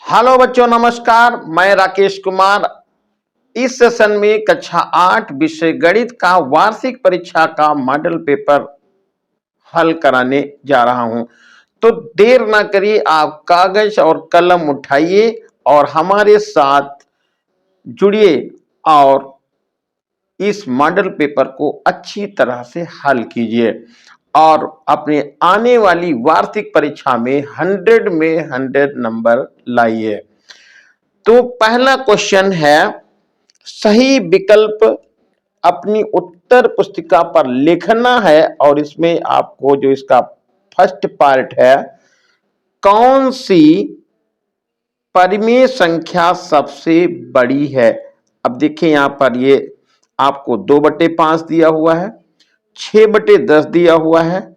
Hello बच्चों, नमस्कार। मैं राकेश कुमार इस सेशन में कक्षा 8 विषय गणित का वार्षिक परीक्षा का मॉडल पेपर हल कराने जा रहा हूं। तो देर ना करिए, आप कागज और कलम उठाइए और हमारे साथ जुड़िए और इस मॉडल पेपर को अच्छी तरह से हल कीजिए और अपने आने वाली वार्षिक परीक्षा में 100 में 100 नंबर लाइए। तो पहला क्वेश्चन है, सही विकल्प अपनी उत्तर पुस्तिका पर लिखना है और इसमें आपको जो इसका फर्स्ट पार्ट है, कौन सी परिमेय संख्या सबसे बड़ी है। अब देखिए यहां पर ये आपको 2/5 दिया हुआ है, 6/10 दिया हुआ है,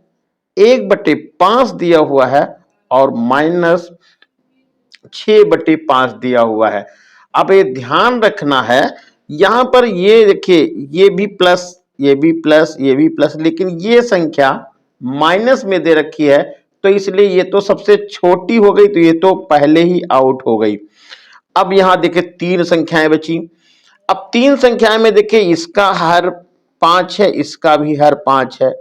1/5 दिया हुआ है और -6/5 दिया हुआ है। अब ये ध्यान रखना है, यहां पर ये देखिए ये भी प्लस, ये भी प्लस, ये भी प्लस, लेकिन ये संख्या माइनस में दे रखी है, तो इसलिए ये तो सबसे छोटी हो गई, तो ये तो पहले ही आउट हो गई। अब यहां देखिए 3 संख्याएं बची। अब 3 संख्याएं में देखिए इसका हर 5 है, इसका भी हर 5 है,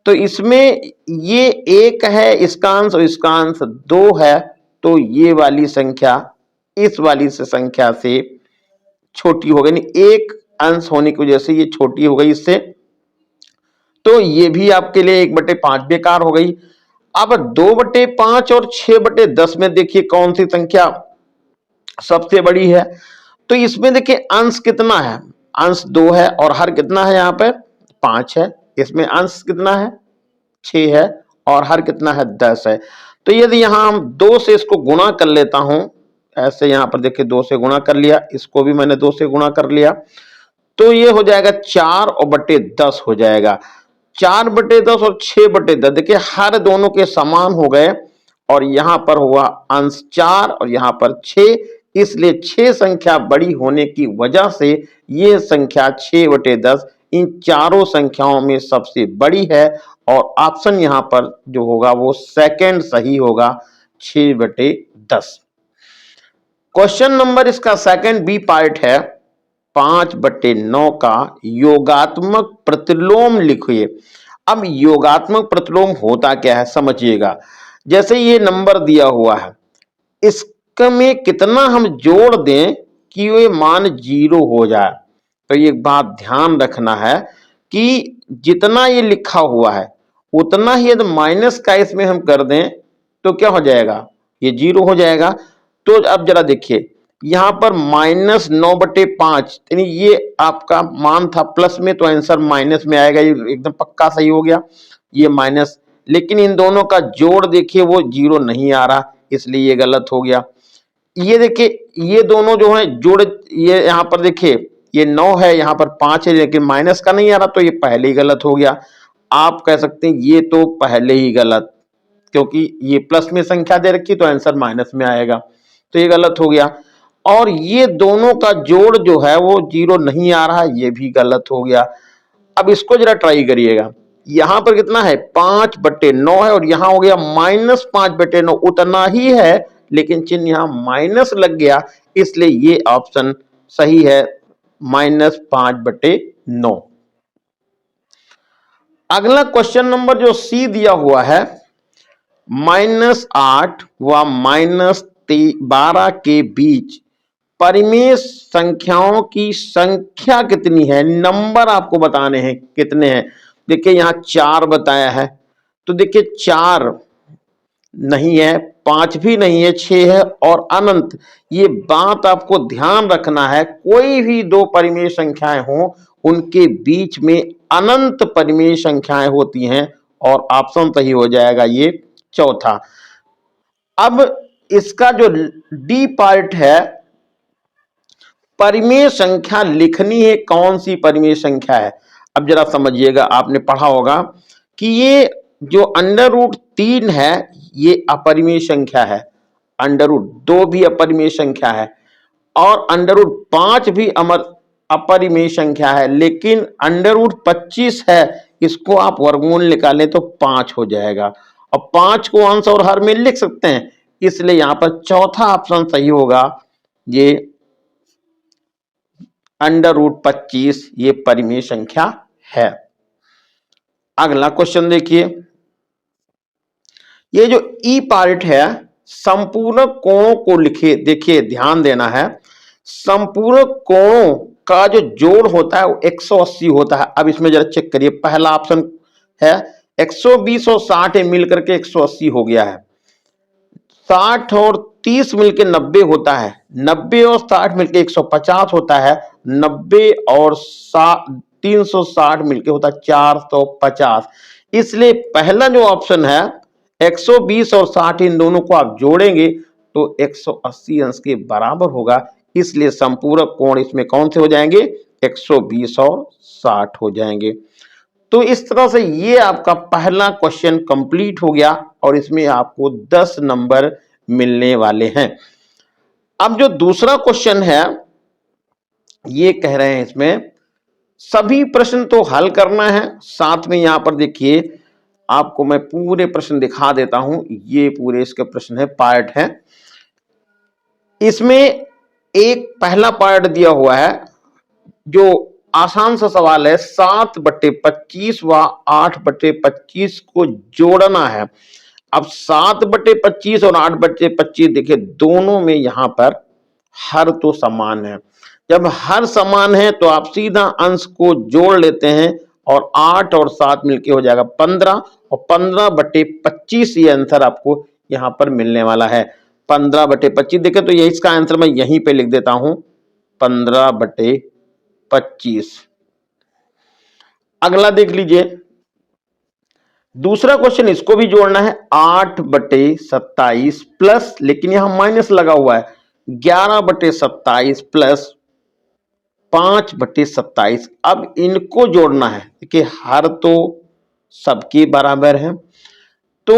तो इसमें ये 1 है इसका अंश और इसका अंश 2 है, तो ये वाली संख्या इस वाली से संख्या से छोटी हो गई, एक अंश होने की वजह से ये छोटी हो गई इससे, तो ये भी आपके लिए 1/5 बेकार हो गई। अब 2/5 और 6/10 में देखिए कौन सी संख्या सबसे बड़ी है। तो इसमें देखिए अंश कितना है, अंश 2 है और हर कितना है, यहाँ पे 5 है। इसमें अंश कितना है, 6 है और हर कितना है, 10 है। तो यदि यहां हम 2 से इसको गुणा कर लेता हूं, ऐसे यहां पर देखिए 2 से गुणा कर लिया, इसको भी मैंने 2 से गुणा कर लिया, तो ये हो जाएगा 4/10 हो जाएगा। 4/10 और 6/10 देखिए हर दोनों के समान हो गए और यहां पर हुआ अंश 4 और यहां पर 6, इसलिए 6 संख्या बड़ी होने की वजह से ये संख्या 6/10 इन चारों संख्याओं में सबसे बड़ी है और ऑप्शन यहां पर जो होगा वो सेकंड सही होगा, 6/10। क्वेश्चन नंबर इसका सेकंड बी पार्ट है, 5/9 का योगात्मक प्रतिलोम लिखिए। अब योगात्मक प्रतिलोम होता क्या है समझिएगा। जैसे ये नंबर दिया हुआ है, इसमें कितना हम जोड़ दें कि ये मान 0 हो जाए। तो ये बात ध्यान रखना है कि जितना ये लिखा हुआ है उतना ही यदि माइनस का इसमें हम कर दें तो क्या हो जाएगा, ये 0 हो जाएगा। तो अब जरा देखिए यहां पर -9/5, यानी ये आपका मान था प्लस में, तो आंसर माइनस में आएगा, ये एकदम पक्का सही हो गया, ये माइनस। लेकिन इन दोनों का जोड़ देखिए वो 0 नहीं आ रहा, इसलिए ये गलत हो गया। ये देखिए ये दोनों जो है जोड़, ये यहाँ पर देखिए ये 9 है, यहाँ पर 5 है, लेकिन माइनस का नहीं आ रहा, तो ये पहले ही गलत हो गया। आप कह सकते हैं ये तो पहले ही गलत, क्योंकि ये प्लस में संख्या दे रखी तो आंसर माइनस में आएगा, तो ये गलत हो गया। और ये दोनों का जोड़ जो है वो 0 नहीं आ रहा, ये भी गलत हो गया। अब इसको जरा ट्राई करिएगा, यहां पर कितना है, 5/9 है और यहां हो गया -5/9, उतना ही है लेकिन चिन्ह यहां माइनस लग गया, इसलिए ये ऑप्शन सही है, -5/9। अगला क्वेश्चन नंबर जो सी दिया हुआ है, -8 व -12 के बीच परिमेय संख्याओं की संख्या कितनी है, नंबर आपको बताने हैं कितने हैं। देखिए यहां 4 बताया है, तो देखिए 4 नहीं है, 5 भी नहीं है, 6 है और अनंत। ये बात आपको ध्यान रखना है, कोई भी दो परिमेय संख्याएं हों उनके बीच में अनंत परिमेय संख्याएं होती हैं और ऑप्शन सही हो जाएगा ये चौथा। अब इसका जो डी पार्ट है, परिमेय संख्या लिखनी है, कौन सी परिमेय संख्या है। अब जरा समझिएगा, आपने पढ़ा होगा कि ये जो √3 है ये अपरिमेय संख्या है, √2 भी अपरिमेय संख्या है और √5 भी अपरिमेय संख्या है, लेकिन √25 है, इसको आप वर्गमूल निकालें तो 5 हो जाएगा। अब 5 को अंश और हर में लिख सकते हैं, इसलिए यहां पर चौथा ऑप्शन सही होगा, ये √25 ये परिमेय संख्या है। अगला क्वेश्चन देखिए, ये जो ई पार्ट है, संपूर्ण कोणों को लिखे, देखिए ध्यान देना है, संपूर्ण कोणों का जो जोड़ होता है वो 180 होता है। अब इसमें जरा चेक करिए, पहला ऑप्शन है 120 और 60 मिलकर के 180 हो गया है, 60 और 30 मिलके 90 होता है, 90 और 60 मिलके 150 होता है, 90 और 360 मिलके होता है 450। इसलिए पहला जो ऑप्शन है 120 और 60 इन दोनों को आप जोड़ेंगे तो 180 अंश के बराबर होगा, इसलिए संपूरक कोण इसमें कौन से हो जाएंगे, 120 और 60 हो जाएंगे। तो इस तरह से ये आपका पहला क्वेश्चन कंप्लीट हो गया और इसमें आपको 10 नंबर मिलने वाले हैं। अब जो दूसरा क्वेश्चन है, ये कह रहे हैं इसमें सभी प्रश्न तो हल करना है, साथ में यहां पर देखिए आपको मैं पूरे प्रश्न दिखा देता हूं, ये पूरे इसके प्रश्न है, पार्ट है। इसमें एक पहला पार्ट दिया हुआ है जो आसान सा सवाल है, 7/25 व 8/25 को जोड़ना है। अब 7/25 और 8/25 देखिए दोनों में यहां पर हर तो समान है, जब हर समान है तो आप सीधा अंश को जोड़ लेते हैं और 8 और 7 मिलके हो जाएगा 15 और 15/25 ये आंसर आपको यहां पर मिलने वाला है। 15/25 देखें तो यही इसका आंसर मैं यहीं पे लिख देता हूं, 15/25। अगला देख लीजिए, दूसरा क्वेश्चन, इसको भी जोड़ना है, 8/27 प्लस, लेकिन यहां माइनस लगा हुआ है, 11/27 प्लस 5/27। अब इनको जोड़ना है, देखिए हर तो सबके बराबर है, तो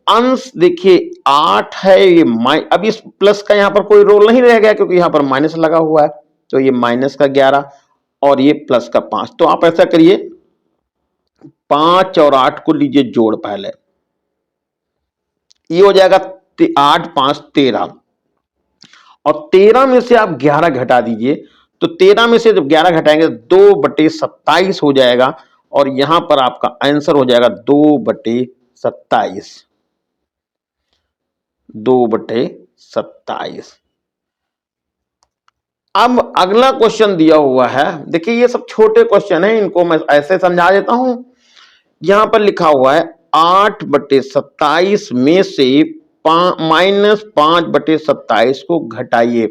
अंश देखिए 8 है, ये अब इस प्लस का यहां पर कोई रोल नहीं रह गया क्योंकि यहां पर माइनस लगा हुआ है, तो ये माइनस का 11 और ये प्लस का 5। तो आप ऐसा करिए, 5 और 8 को लीजिए जोड़, पहले ये हो जाएगा 8 5 13 और 13 में से आप 11 घटा दीजिए, तो 13 में से जब 11 घटाएंगे 2/27 हो जाएगा और यहां पर आपका आंसर हो जाएगा 2/27, 2/27। अब अगला क्वेश्चन दिया हुआ है, देखिए ये सब छोटे क्वेश्चन है, इनको मैं ऐसे समझा देता हूं। यहां पर लिखा हुआ है 8/27 में से -5/27 को घटाइए।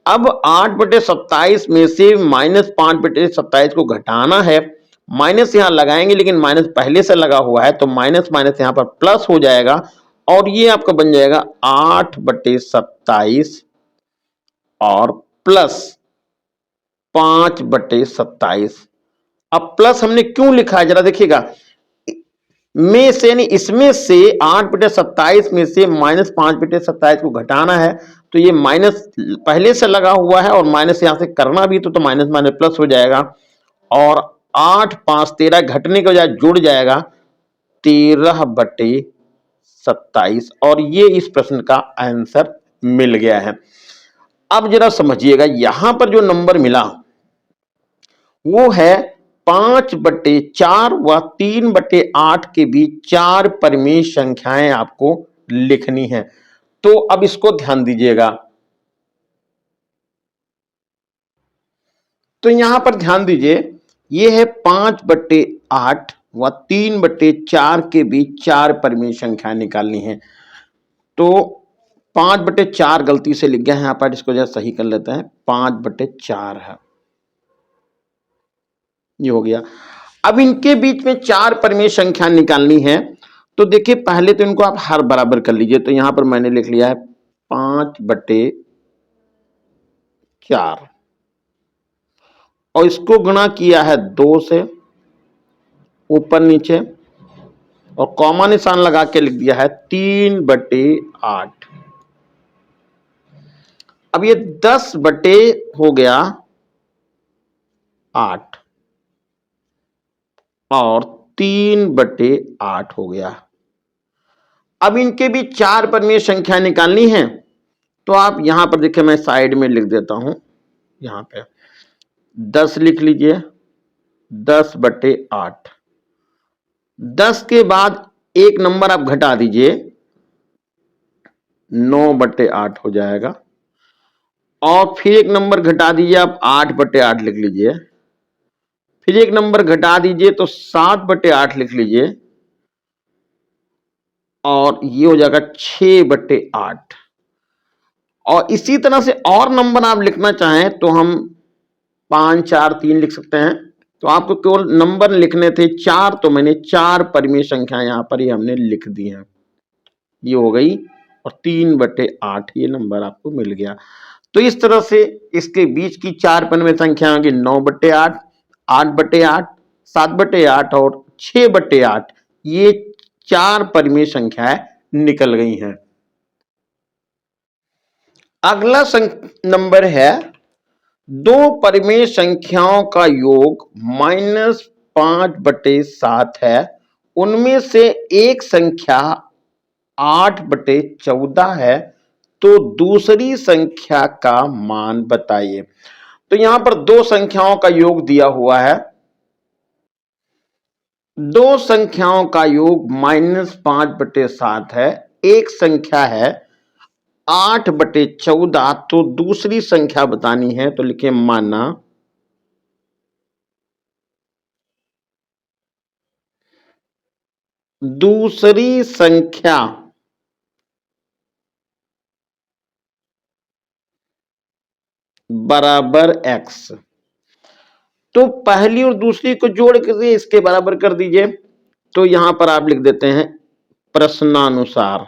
अब 8/27 में से -5/27 को घटाना है, माइनस यहां लगाएंगे लेकिन माइनस पहले से लगा हुआ है तो माइनस माइनस यहां पर प्लस हो जाएगा और ये आपका बन जाएगा 8/27 और प्लस 5/27। अब प्लस हमने क्यों लिखा है जरा देखिएगा, में से यानी इसमें से 8/27 में से -5/27 को घटाना है, तो ये माइनस पहले से लगा हुआ है और माइनस यहां से करना भी तो माइनस माइनस प्लस हो जाएगा और 8 5 13 घटने के बजाय जुड़ जाएगा 13/27 और ये इस प्रश्न का आंसर मिल गया है। अब जरा समझिएगा, यहां पर जो नंबर मिला वो है 5/4 व 3/8 के बीच 4 परिमेय संख्याएं आपको लिखनी है। तो अब इसको ध्यान दीजिएगा, तो यहां पर ध्यान दीजिए, ये है 5/8 व 3/4 के बीच 4 परिमेय संख्याएं निकालनी है। तो 5/4 गलती से लिख गया है यहां पर, इसको जरा सही कर लेते हैं, 5/4 है, ये हो गया। अब इनके बीच में 4 परिमेय संख्या निकालनी है, तो देखिए पहले तो इनको आप हर बराबर कर लीजिए, तो यहां पर मैंने लिख लिया है 5/4 और इसको गुणा किया है 2 से, ऊपर नीचे, और कॉमा निशान लगा के लिख दिया है 3/8। अब ये 10 बटे हो गया 8 और 3/8 हो गया। अब इनके भी चार परिमेय संख्या निकालनी है, तो आप यहां पर देखिए, मैं साइड में लिख देता हूं, यहां पे 10 लिख लीजिए, 10/8। 10 के बाद एक नंबर आप घटा दीजिए, 9/8 हो जाएगा। और फिर एक नंबर घटा दीजिए, आप 8/8 लिख लीजिए। फिर एक नंबर घटा दीजिए तो 7/8 लिख लीजिए, और ये हो जाएगा 6/8। और इसी तरह से और नंबर आप लिखना चाहें तो हम 5, 4, 3 लिख सकते हैं। तो आपको केवल नंबर लिखने थे 4, तो मैंने 4 परिमेय संख्या यहां पर ही हमने लिख दी है, ये हो गई। और 3/8 ये नंबर आपको मिल गया। तो इस तरह से इसके बीच की चार परिमेय संख्या होगी 9/8, 8/8, 7/8 और 6/8। ये चार परिमेय संख्याएं निकल गई हैं। अगला नंबर है दो परिमेय संख्याओं का योग -5/7 है। उनमें से एक संख्या 8/14 है, तो दूसरी संख्या का मान बताइए। तो यहां पर दो संख्याओं का योग दिया हुआ है। दो संख्याओं का योग -5/7 है। एक संख्या है 8/14, तो दूसरी संख्या बतानी है, तो लिखे माना दूसरी संख्या बराबर x। तो पहली और दूसरी को जोड़ कर इसके बराबर कर दीजिए। तो यहां पर आप लिख देते हैं प्रश्नानुसार।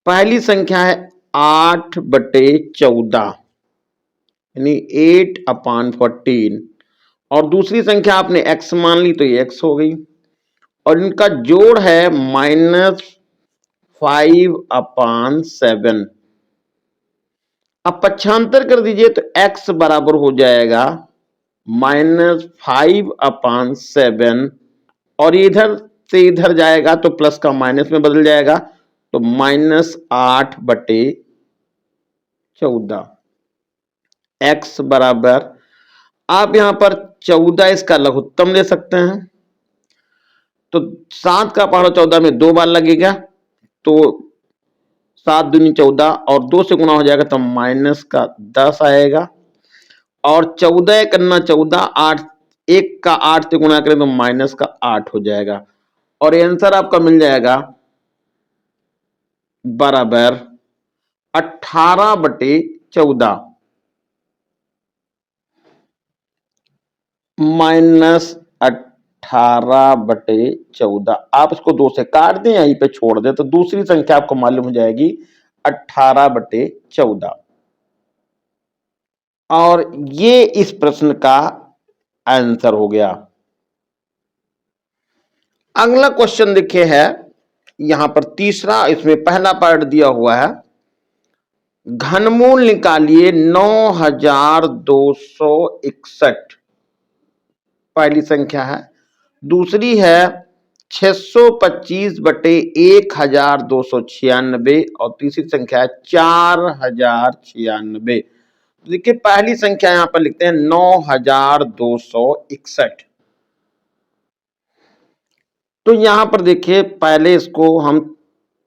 पहली संख्या है 8/14, यानी 8/14। और दूसरी संख्या आपने x मान ली, तो ये x हो गई। और इनका जोड़ है -5/7। अब पक्षांतर कर दीजिए तो x बराबर हो जाएगा -5/7, और इधर से इधर जाएगा तो प्लस का माइनस में बदल जाएगा, तो -8/14। x बराबर, आप यहां पर 14 इसका लघुत्तम ले सकते हैं। तो 7 का पहाड़ा 14 में 2 बार लगेगा, तो 7 दूनी 14, और 2 से गुना हो जाएगा तो -10 आएगा। और 14 करना 14, 8 1 का 8 से गुना करें तो -8 हो जाएगा। और आंसर आपका मिल जाएगा बराबर 18/14 -18/14। आप इसको 2 से काट दें, यहीं पे छोड़ दें, तो दूसरी संख्या आपको मालूम हो जाएगी 18/14। और ये इस प्रश्न का आंसर हो गया। अगला क्वेश्चन देखिए है यहां पर तीसरा, इसमें पहला पार्ट दिया हुआ है। घनमूल निकालिए 9261, पहली संख्या है। दूसरी है 625/1296, और तीसरी संख्या है 4096। तो देखिए पहली संख्या यहां पर लिखते हैं 9261। तो यहां पर देखिए पहले इसको हम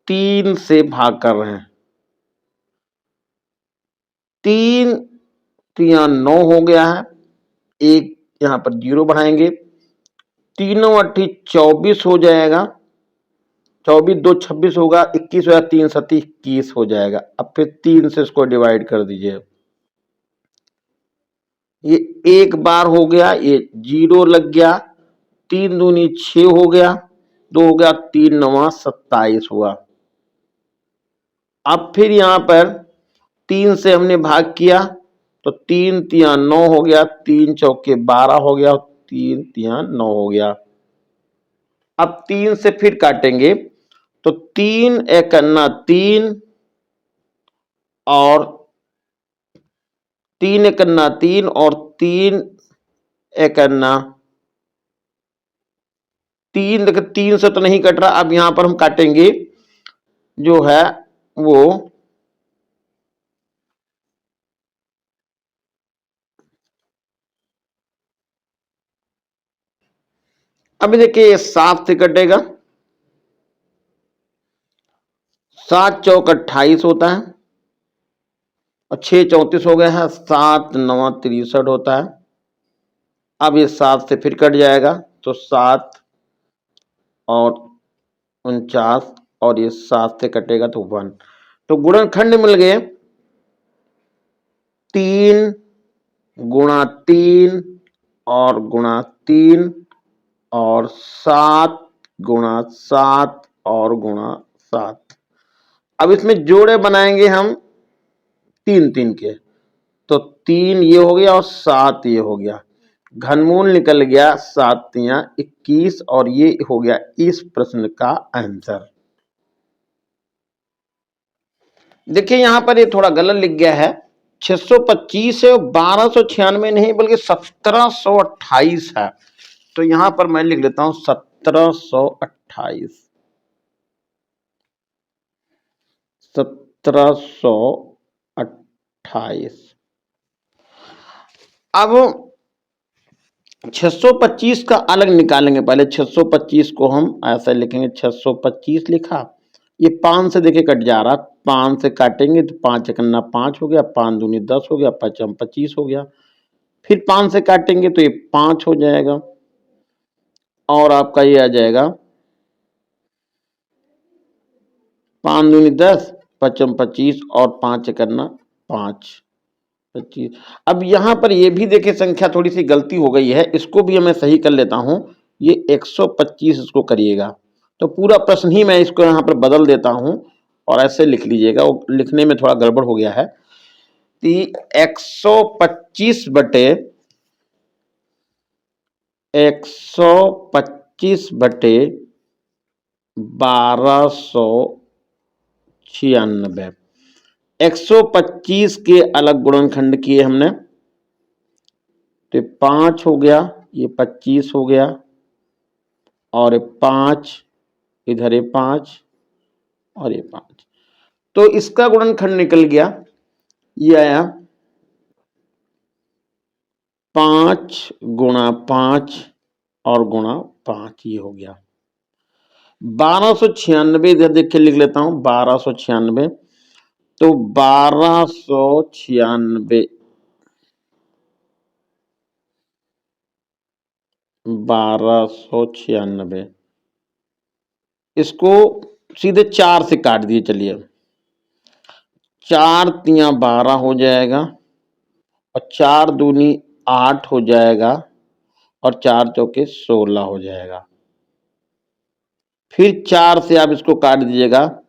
3 से भाग कर रहे हैं। 3 3 9 हो गया है, एक यहां पर 0 बढ़ाएंगे, 3×8 = 24 हो जाएगा, 24 2 26 होगा, 21 होगा, 3 7 21 हो जाएगा। अब फिर 3 से इसको डिवाइड कर दीजिए, ये एक बार हो गया, ये 0 लग गया, 3 दूनी 6 हो गया, 2 हो गया, 3 9 27 हुआ। अब फिर यहां पर 3 से हमने भाग किया, तो 3 3 9 हो गया, 3 चौके 12 हो गया, 3 3 9 हो गया। अब 3 से फिर काटेंगे, तो 3 1 3, और 3 एकन्ना 3 और 3 एकन्ना 3, देखो 3 से तो नहीं कट रहा। अब यहां पर हम काटेंगे जो है वो अभी देखिए ये 7 से कटेगा, 7 चौक 28 होता है और 6 34 हो गया है, 7 9 63 होता है। अब ये 7 से फिर कट जाएगा तो 7 और 49 और ये 7 से कटेगा तो 1। तो गुणनखंड मिल गए 3 गुणा 3 और गुणा 3 और 7 गुणा 7 और गुणा 7। अब इसमें जोड़े बनाएंगे हम 3 3 के, तो 3 ये हो गया और 7 ये हो गया, घनमूल निकल गया 7 तियां 21 और ये हो गया इस प्रश्न का आंसर। देखिए यहां पर ये थोड़ा गलत लिख गया है, 625 है, 1296 नहीं बल्कि 1728 है। तो यहां पर मैं लिख लेता हूं 1728, 1728। अब 625 का अलग निकालेंगे। पहले 625 को हम ऐसा लिखेंगे, 625 लिखा, ये 5 से देखिए कट जा रहा, 5 से काटेंगे तो 5 एकन्ना 5 हो गया, 5 दूनी 10 हो गया, 5 25 हो गया। फिर 5 से काटेंगे तो ये 5 हो जाएगा और आपका ये आ जाएगा 5 दूनी 10, 5 25 और 5 एकन्ना 5 25। अब यहां पर ये भी देखिए संख्या थोड़ी सी गलती हो गई है, इसको भी मैं सही कर लेता हूं। ये 125 इसको करिएगा, तो पूरा प्रश्न ही मैं इसको यहां पर बदल देता हूं और ऐसे लिख लीजिएगा, वो लिखने में थोड़ा गड़बड़ हो गया है। 125 बटे 125 बटे 1296, 125 के अलग गुणनखंड किए हमने, तो 5 हो गया, ये 25 हो गया और ये 5, इधर ये 5 और ये 5, तो इसका गुणनखंड निकल गया, ये आया 5 गुणा 5 और गुणा 5, ये हो गया 1296। इधर देख के लिख लेता हूं 1296, तो 1296 1296 इसको सीधे 4 से काट दिए, चलिए 4 तियां 12 हो जाएगा और 4 दूनी 8 हो जाएगा और 4 चौके 16 हो जाएगा। फिर 4 से आप इसको काट दीजिएगा,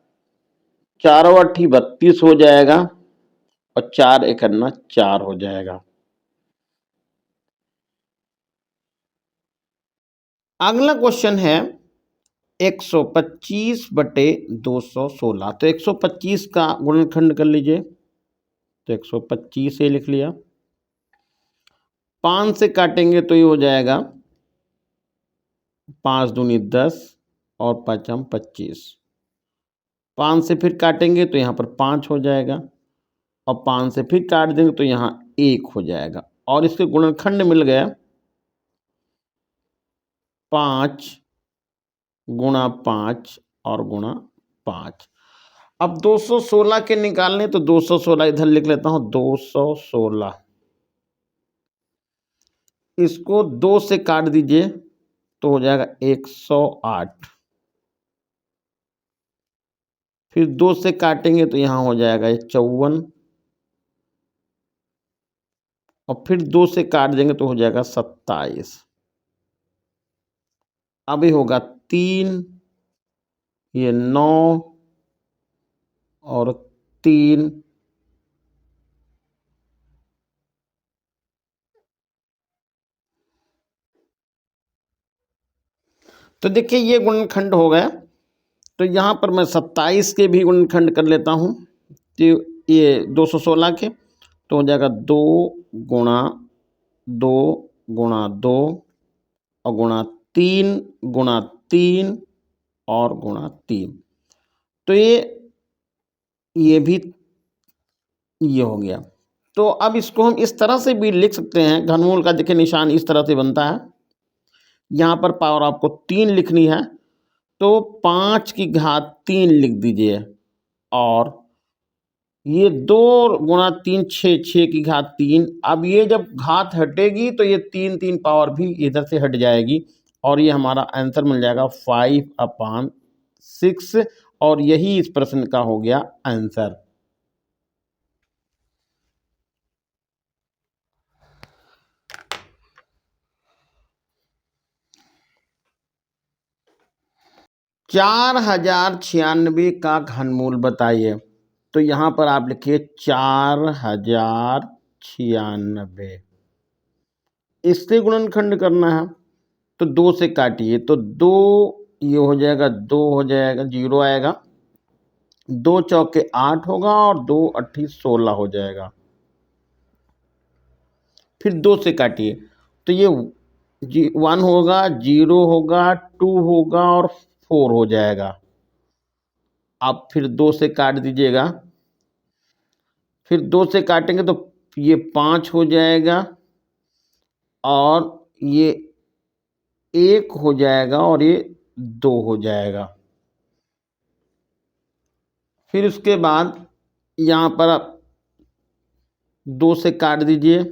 4 8 32 हो जाएगा और 4 एकन्ना 4 हो जाएगा। अगला क्वेश्चन है 125 बटे 216, तो 125 का गुणनखंड कर लीजिए, तो 125 से लिख लिया, 5 से काटेंगे तो ये हो जाएगा 5 दूनी 10 और 5 25, 5 से फिर काटेंगे तो यहाँ पर 5 हो जाएगा और 5 से फिर काट देंगे तो यहाँ 1 हो जाएगा और इसके गुणनखंड मिल गया 5 गुणा 5 और गुणा 5। अब 216 के निकालने, तो 216 इधर लिख लेता हूं, 216 इसको 2 से काट दीजिए तो हो जाएगा 108, फिर 2 से काटेंगे तो यहां हो जाएगा 54 और फिर 2 से काट देंगे तो हो जाएगा 27। अभी होगा 3, ये 9 और 3, तो देखिए ये गुणनखंड हो गया। तो यहाँ पर मैं 27 के भी गुणनखंड कर लेता हूँ, तो ये 216 के, तो हो जाएगा 2 गुणा 2 गुणा 2 और गुणा 3 गुणा 3 और गुणा 3। तो ये भी ये हो गया। तो अब इसको हम इस तरह से भी लिख सकते हैं, घनमूल का देखिए निशान इस तरह से बनता है। यहाँ पर पावर आपको 3 लिखनी है तो 5 की घात 3 लिख दीजिए, और ये 2 गुणा 3 6, 6 की घात 3। अब ये जब घात हटेगी तो ये 3 पावर भी इधर से हट जाएगी और ये हमारा आंसर मिल जाएगा 5/6, और यही इस प्रश्न का हो गया आंसर। चार 4096 का घनमूल बताइए। तो यहाँ पर आप लिखिए 4096, इससे गुणनखंड करना है तो 2 से काटिए, तो 2 ये हो जाएगा, 2 हो जाएगा, 0 आएगा, 2 चौके 8 होगा और 2 अट्ठी 16 हो जाएगा। फिर 2 से काटिए तो ये 1 होगा, 0 होगा, 2 होगा और 4 हो जाएगा। आप फिर 2 से काट दीजिएगा, फिर 2 से काटेंगे तो ये 5 हो जाएगा और ये 1 हो जाएगा और ये 2 हो जाएगा। फिर उसके बाद यहाँ पर आप 2 से काट दीजिए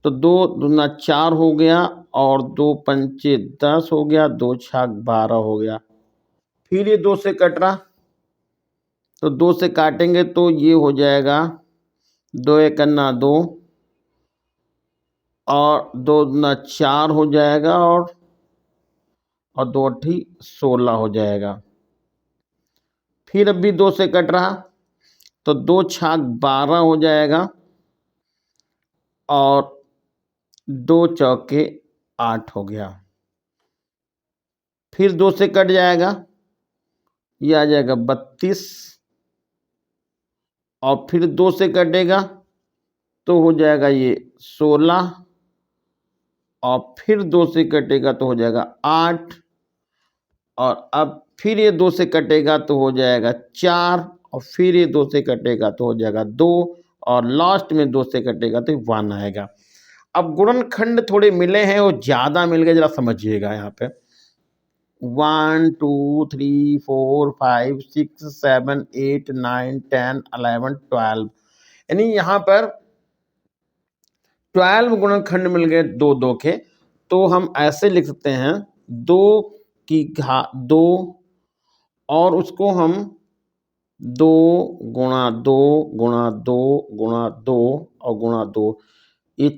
तो 2 दूना 4 हो गया और 2 पंचे 10 हो गया, 2 छाक 12 हो गया। फिर ये 2 से कट रहा तो 2 से काटेंगे तो ये हो जाएगा 2 एकन्ना 2 और 2 दूना 4 हो जाएगा और 2 अट्ठी 16 हो जाएगा। फिर अब भी 2 से कट रहा तो 2 छाक 12 हो जाएगा और 2 चौके 8 हो गया। फिर 2 से कट जाएगा, ये आ जाएगा 32 और फिर 2 से कटेगा तो हो जाएगा ये 16 और फिर 2 से कटेगा तो हो जाएगा 8 और अब फिर ये 2 से कटेगा तो हो जाएगा 4 और फिर ये 2 से कटेगा तो हो जाएगा 2 और लास्ट में 2 से कटेगा तो 1 आएगा। अब गुणनखंड थोड़े मिले हैं और ज़्यादा मिल गए, जरा समझिएगा यहाँ पे 1 2 3 4 5 6 7 8 9 10 11 12, यानी यहाँ पर 12 गुणनखंड मिल गए 2 2 के। तो हम ऐसे लिख सकते हैं 2 की घात 2 और उसको हम 2 गुणा 2 गुणा 2 गुणा 2 और गुणा 2। ये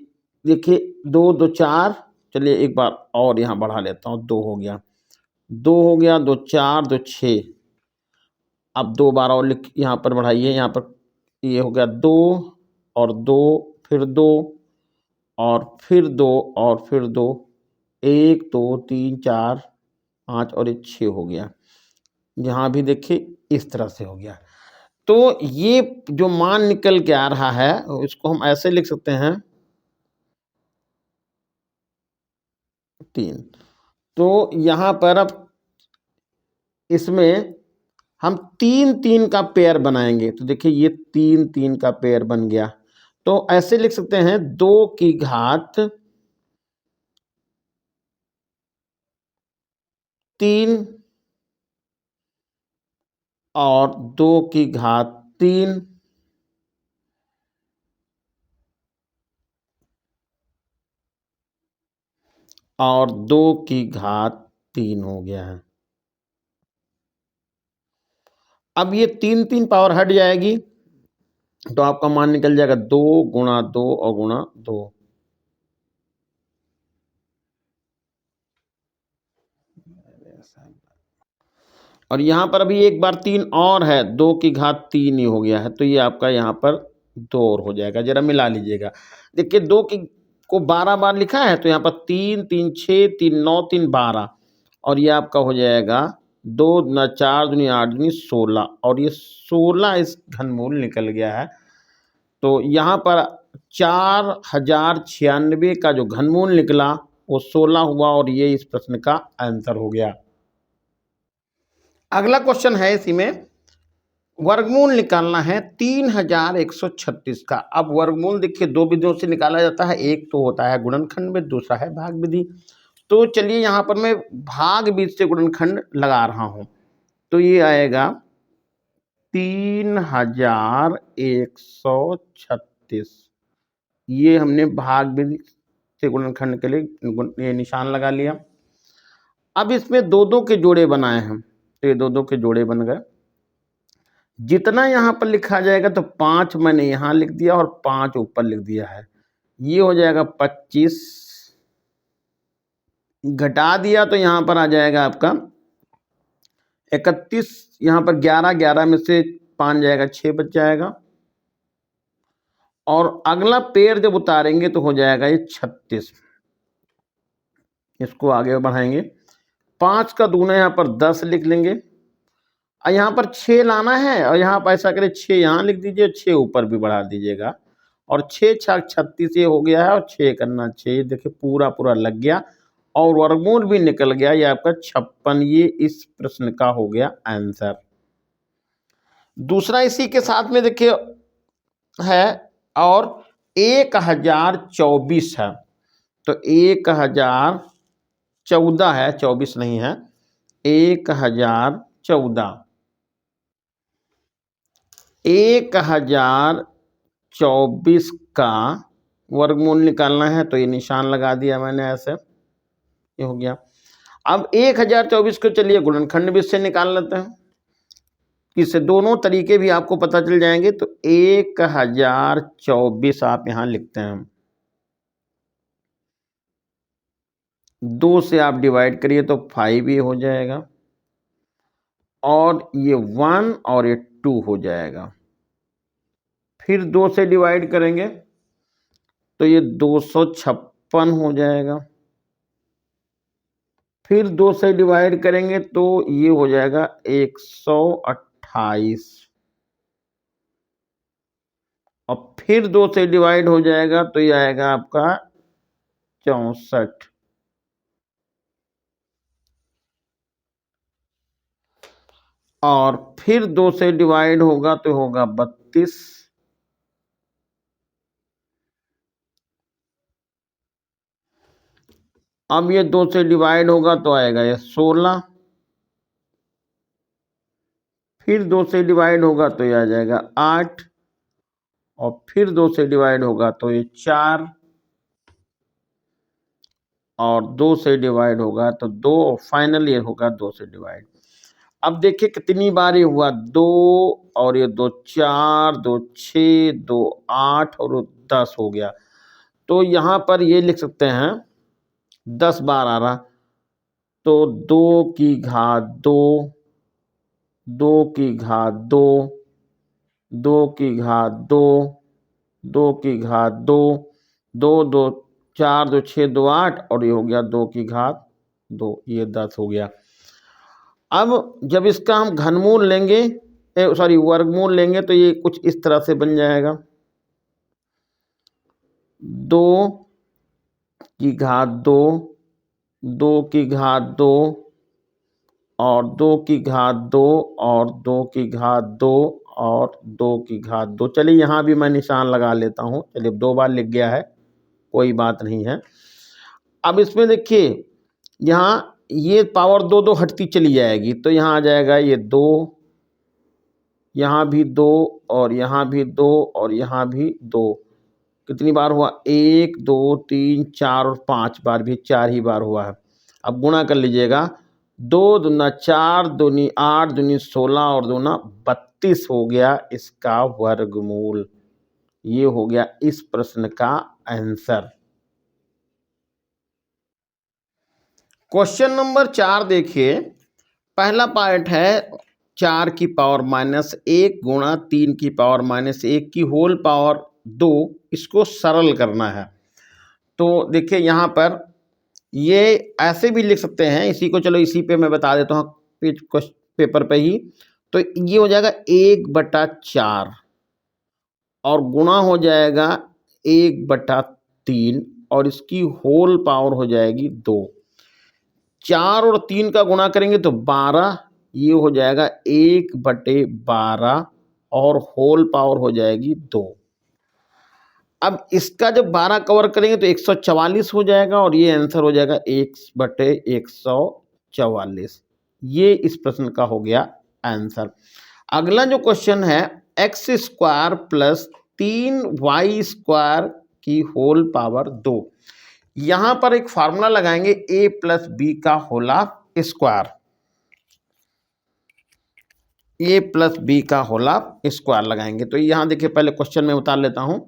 देखिए 2 2 4, चलिए एक बार और यहाँ बढ़ा लेता हूँ, 2 हो गया, 2 हो गया, 2 4 2 6। अब 2 बार और लिख यहाँ पर बढ़ाइए, यहाँ पर ये हो गया 2 और 2 फिर 2 और फिर 2 और फिर 2, 1 2 3 4 5 और ये 6 हो गया। यहाँ भी देखिए इस तरह से हो गया। तो ये जो मान निकल के आ रहा है इसको हम ऐसे लिख सकते हैं 3। तो यहाँ पर अब इसमें हम 3 3 का पेयर बनाएंगे तो देखिए ये 3 3 का पेयर बन गया। तो ऐसे लिख सकते हैं 2 की घात 3 और 2 की घात 3 और 2 की घात 3 हो गया है। अब ये 3 3 पावर हट जाएगी तो आपका मान निकल जाएगा 2 गुणा 2 और गुणा 2। और यहाँ पर अभी एक बार 3 और है, 2 की घात 3 ही हो गया है तो ये आपका यहाँ पर 2 और हो जाएगा, जरा मिला लीजिएगा। देखिए 2 की को 12 बार लिखा है तो यहाँ पर 3 3 6 3 9 3 12 और ये आपका हो जाएगा 2 दूना 4 दूनी 8 दूनी 16 और ये 16 इस घनमूल निकल गया है। तो यहाँ पर 4096 का जो घनमूल निकला वो 16 हुआ और ये इस प्रश्न का आंसर हो गया। अगला क्वेश्चन है इसी में, वर्गमूल निकालना है 3136 का। अब वर्गमूल देखिए दो विधियों से निकाला जाता है, एक तो होता है गुणनखंड में, दूसरा है भाग विधि। तो चलिए यहाँ पर मैं भाग विधि से गुणनखंड लगा रहा हूँ, तो ये आएगा 3136। ये हमने भाग विधि से गुणनखंड के लिए ये निशान लगा लिया। अब इसमें दो दो के जोड़े बनाए हैं, तो ये दो दो के जोड़े बन गए। जितना यहाँ पर लिखा जाएगा तो 5 मैंने यहाँ लिख दिया और 5 ऊपर लिख दिया है, ये हो जाएगा 25। घटा दिया तो यहाँ पर आ जाएगा आपका 31। यहाँ पर 11, 11 में से 5 जाएगा, 6 बच जाएगा। और अगला पेड़ जब उतारेंगे तो हो जाएगा ये 36। इसको आगे बढ़ाएंगे, 5 का दूना यहाँ पर 10 लिख लेंगे और यहाँ पर 6 लाना है और यहाँ पर ऐसा करें 6 यहाँ लिख दीजिए, 6 ऊपर भी बढ़ा दीजिएगा और 6 छक 36 ये हो गया है और 6 करना 6, देखिए पूरा पूरा लग गया और वर्गमूल भी निकल गया, ये आपका 56। ये इस प्रश्न का हो गया आंसर। दूसरा इसी के साथ में देखिए है और 1024 है, तो 1014 है, 24 नहीं है, 1014। 1024 का वर्गमूल निकालना है, तो ये निशान लगा दिया मैंने ऐसे, ये हो गया। अब 1024 को चलिए गुणनखंड विधि से निकाल लेते हैं, इससे दोनों तरीके भी आपको पता चल जाएंगे। तो 1024 आप यहां लिखते हैं, 2 से आप डिवाइड करिए तो 5 ये हो जाएगा और ये 1 और ये 2 हो जाएगा। फिर 2 से डिवाइड करेंगे तो ये 256 हो जाएगा। फिर 2 से डिवाइड करेंगे तो ये हो जाएगा 128 और फिर 2 से डिवाइड हो जाएगा तो ये आएगा आपका 64 और फिर 2 से डिवाइड होगा तो होगा 32 अब ये 2 से डिवाइड होगा तो आएगा ये 16 फिर 2 से डिवाइड होगा तो ये आ जाएगा 8 और फिर 2 से डिवाइड होगा तो ये 4 और 2 से डिवाइड होगा तो 2 और फाइनल ये होगा 2 से डिवाइड। अब देखिए कितनी बार ये हुआ, 2 और ये 2 4, 2 6, 2 8 और 10 हो गया। तो यहाँ पर ये लिख सकते हैं 10 बार आ रहा, तो 2 की घात 2, 2 की घात 2, 2 की घात 2, 2 की घात 2, 2 2 4 2 6 2 8 और ये हो गया 2 की घात 2, ये 10 हो गया। अब जब इसका हम घनमूल लेंगे, सॉरी वर्गमूल लेंगे, तो ये कुछ इस तरह से बन जाएगा, 2 की घात 2, 2 की घात 2 और 2 की घात 2 और 2 की घात 2 और 2 की घात 2। चलिए यहाँ भी मैं निशान लगा लेता हूँ, चलिए 2 बार लिख गया है, कोई बात नहीं है। अब इसमें देखिए यहाँ ये पावर 2 2 हटती चली जाएगी, तो यहाँ आ जाएगा ये 2, यहाँ भी 2 और यहाँ भी 2 और यहाँ भी 2। कितनी बार हुआ, 1 2 3 4 और 5 बार भी 4 ही बार हुआ है। अब गुणा कर लीजिएगा, 2 दूना 4, दूनी 8, दूनी 16 और दूना 32 हो गया इसका वर्गमूल। ये हो गया इस प्रश्न का आंसर। क्वेश्चन नंबर 4 देखिए, पहला पार्ट है 4 की पावर -1 गुणा 3 की पावर -1 की होल पावर 2, इसको सरल करना है। तो देखिए यहाँ पर ये ऐसे भी लिख सकते हैं, इसी को चलो इसी पे मैं बता देता हूँ पेपर पे ही। तो ये हो जाएगा 1/4 और गुणा हो जाएगा 1/3 और इसकी होल पावर हो जाएगी 2। 4 और 3 का गुणा करेंगे तो 12, ये हो जाएगा 1/12 और होल पावर हो जाएगी 2। अब इसका जब 12 कवर करेंगे तो 144 हो जाएगा और ये आंसर हो जाएगा 1/144। ये इस प्रश्न का हो गया आंसर। अगला जो क्वेश्चन है x² प्लस 3y² की होल पावर 2। यहां पर एक फार्मूला लगाएंगे a प्लस बी का होला स्क्वायर, a प्लस बी का होला स्क्वायर लगाएंगे। तो यहां देखिए पहले क्वेश्चन में उतार लेता हूं,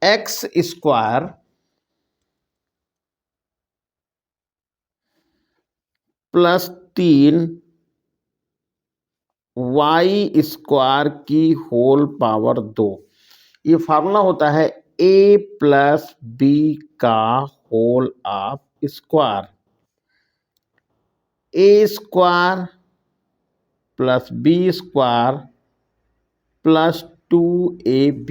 x² प्लस 3y² की होल पावर 2। ये फार्मूला होता है a प्लस बी का whole of square, a² plus b² plus 2ab।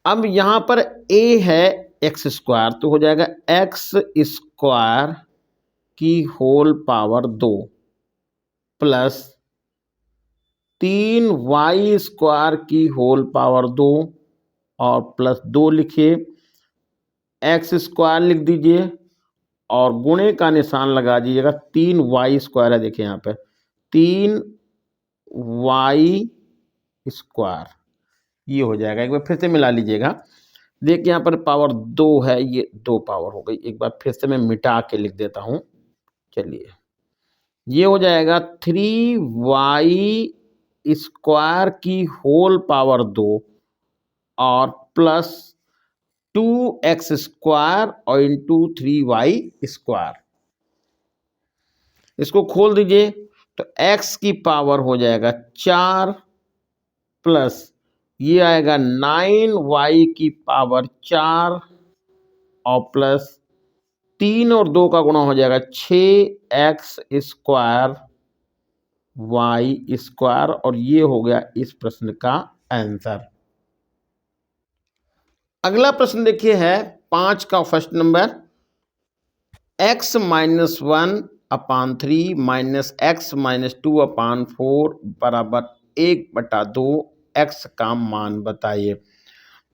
अब यहां पर a है x² तो हो जाएगा x² की होल पावर 2 प्लस 3y² की होल पावर 2 और प्लस 2 लिखिए, x² लिख दीजिए और गुणे का निशान लगा दीजिएगा। 3y² है, देखिए यहाँ पे 3y², ये हो जाएगा। एक बार फिर से मिला लीजिएगा, देखिए यहाँ पर पावर 2 है, ये 2 पावर हो गई। एक बार फिर से मैं मिटा के लिख देता हूँ, चलिए ये हो जाएगा 3y² की होल पावर 2 और प्लस 2x² और इंटू 3y²। इसको खोल दीजिए तो x की पावर हो जाएगा 4 प्लस ये आएगा 9y की पावर 4 और प्लस 3 और 2 का गुणा हो जाएगा 6x² y² और ये हो गया इस प्रश्न का आंसर। अगला प्रश्न देखिए है 5 का first number, x - 1/3 minus x - 2/4 बराबर 1/2 x का मान बताइए।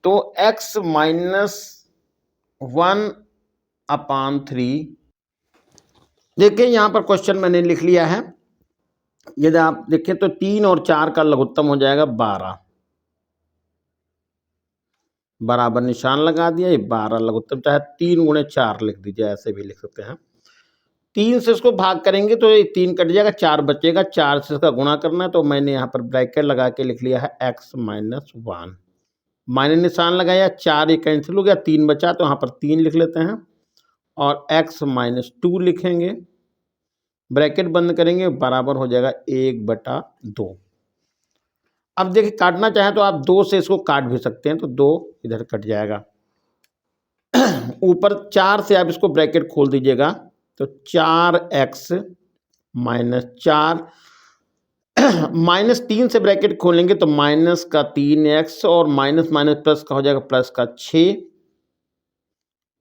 तो x - 1/3, देखिए यहाँ पर क्वेश्चन मैंने लिख लिया है। यदि आप देखें तो 3 और 4 का लघुत्तम हो जाएगा 12, बराबर निशान लगा दिया, ये 12 लघुत्तम, चाहे 3 × 4 लिख दीजिए, ऐसे भी लिख सकते हैं। 3 से इसको भाग करेंगे तो ये 3 कट जाएगा, 4 बचेगा, 4 से इसका गुणा करना है तो मैंने यहाँ पर ब्रैकेट लगा के लिख लिया है x - 1, माइनस निशान लगाया, 4 ये कैंसिल हो गया, 3 बचा तो यहाँ पर 3 लिख लेते हैं और x - 2 लिखेंगे, ब्रैकेट बंद करेंगे, बराबर हो जाएगा 1/2। अब देखिए काटना चाहें तो आप 2 से इसको काट भी सकते हैं, तो 2 इधर कट जाएगा। ऊपर 4 से आप इसको ब्रैकेट खोल दीजिएगा तो 4x - 4 -3 से ब्रैकेट खोलेंगे तो माइनस का 3x और माइनस माइनस प्लस का हो जाएगा प्लस का 6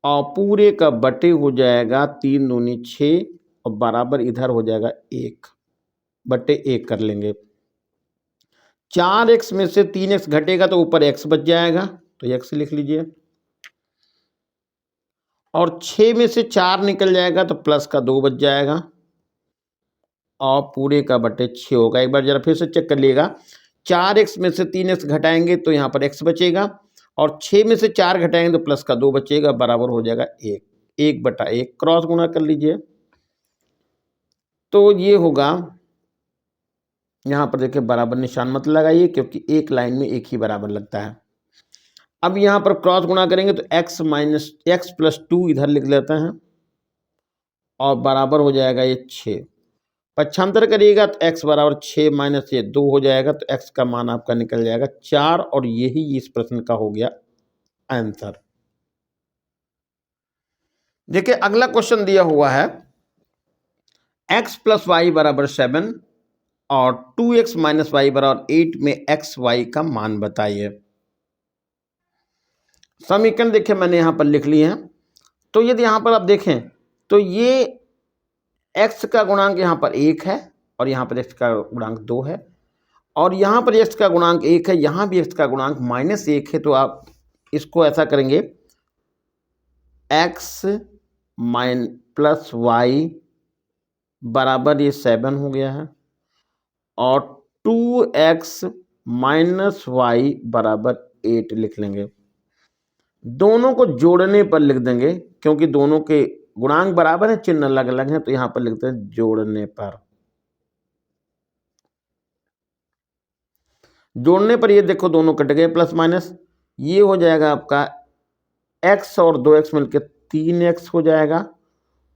और पूरे का बटे हो जाएगा 3 दूनी 6 और बराबर इधर हो जाएगा 1/1 कर लेंगे। 4x में से 3x घटेगा तो ऊपर x बच जाएगा तो x लिख लीजिए और 6 में से 4 निकल जाएगा तो प्लस का 2 बच जाएगा और पूरे का बटे 6 होगा। एक बार जरा फिर से चेक कर लीजिएगा, 4x में से 3x घटाएंगे तो यहाँ पर x बचेगा और 6 में से 4 घटाएंगे तो प्लस का 2 बचेगा, बराबर हो जाएगा 1/1। क्रॉस गुणा कर लीजिए तो ये होगा, यहाँ पर देखिए बराबर निशान मत लगाइए क्योंकि एक लाइन में एक ही बराबर लगता है। अब यहाँ पर क्रॉस गुणा करेंगे तो x + 2 इधर लिख लेते हैं और बराबर हो जाएगा ये 6। पक्षांतर करिएगा तो x बराबर 6 माइनस ये 2 हो जाएगा तो x का मान आपका निकल जाएगा 4 और यही इस प्रश्न का हो गया आंसर। देखिए अगला क्वेश्चन दिया हुआ है x + y = 7 और 2x माइनस वाई बराबर 8 में एक्स वाई का मान बताइए। समीकरण देखिए मैंने यहाँ पर लिख लिए हैं। तो यदि यहाँ पर आप देखें तो ये x का गुणांक यहाँ पर 1 है और यहाँ पर x का गुणांक 2 है और यहाँ पर x का गुणांक 1 है, यहाँ भी x का गुणांक -1 है। तो आप इसको ऐसा करेंगे x प्लस वाई बराबर ये 7 हो गया है और 2x माइनस वाई बराबर 8 लिख लेंगे। दोनों को जोड़ने पर लिख देंगे क्योंकि दोनों के गुणांक बराबर है, चिन्ह अलग अलग है, तो यहां पर लिखते हैं जोड़ने पर। जोड़ने पर ये देखो दोनों कट गए प्लस माइनस, ये हो जाएगा आपका x और 2x मिलके 3x हो जाएगा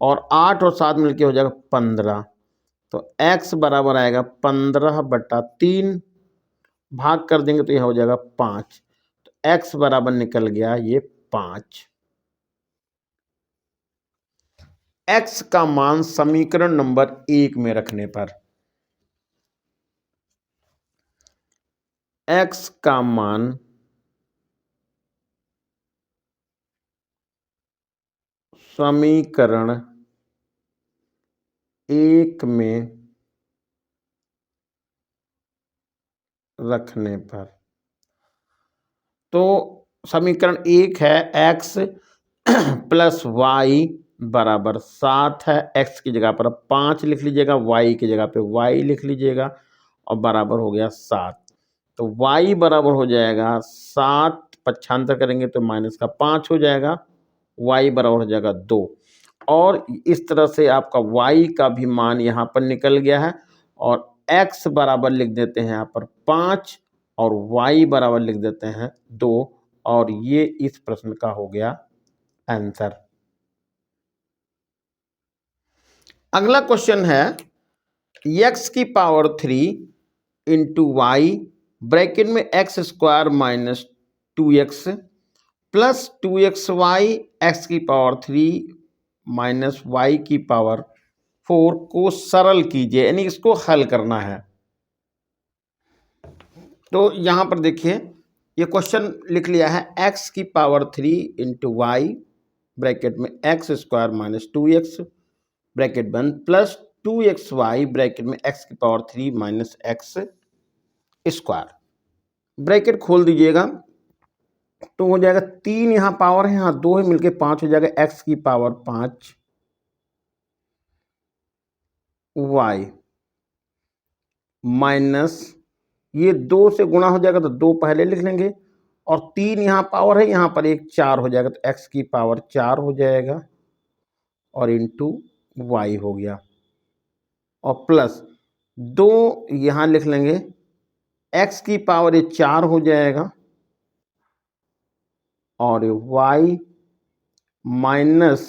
और 8 और 7 मिलके हो जाएगा 15। तो x बराबर आएगा 15/3, भाग कर देंगे तो यह हो जाएगा 5। तो x बराबर निकल गया ये 5। x का मान समीकरण नंबर 1 में रखने पर x का मान समीकरण 1 में रखने पर, तो समीकरण 1 है x प्लस वाई बराबर 7 है। x की जगह पर 5 लिख लीजिएगा, y की जगह पे y लिख लीजिएगा और बराबर हो गया 7। तो y बराबर हो जाएगा 7, पक्षांतर करेंगे तो माइनस का 5 हो जाएगा, y बराबर हो जाएगा 2। और इस तरह से आपका y का भी मान यहाँ पर निकल गया है और x बराबर लिख देते हैं यहाँ पर 5 और y बराबर लिख देते हैं 2 और ये इस प्रश्न का हो गया आंसर। अगला क्वेश्चन है x की पावर 3 इंटू वाई ब्रैकेट में x square minus 2x plus 2xy x की पावर 3 माइनस y की पावर 4 को सरल कीजिए, यानी इसको हल करना है। तो यहां पर देखिए ये क्वेश्चन लिख लिया है x की पावर 3 इंटू वाई ब्रैकेट में x square minus 2x bracket बंद प्लस 2xy ब्रैकेट में x की power 3 minus x square bracket खोल दीजिएगा तो हो जाएगा 3 यहाँ पावर है, यहाँ 2 है, मिलके 5 हो जाएगा x की पावर 5 y माइनस ये 2 से गुणा हो जाएगा तो 2 पहले लिख लेंगे और 3 यहाँ पावर है, यहाँ पर एक 4 हो जाएगा तो x की पावर 4 हो जाएगा और इंटू वाई हो गया और प्लस 2 यहाँ लिख लेंगे, x की पावर ये 4 हो जाएगा और y माइनस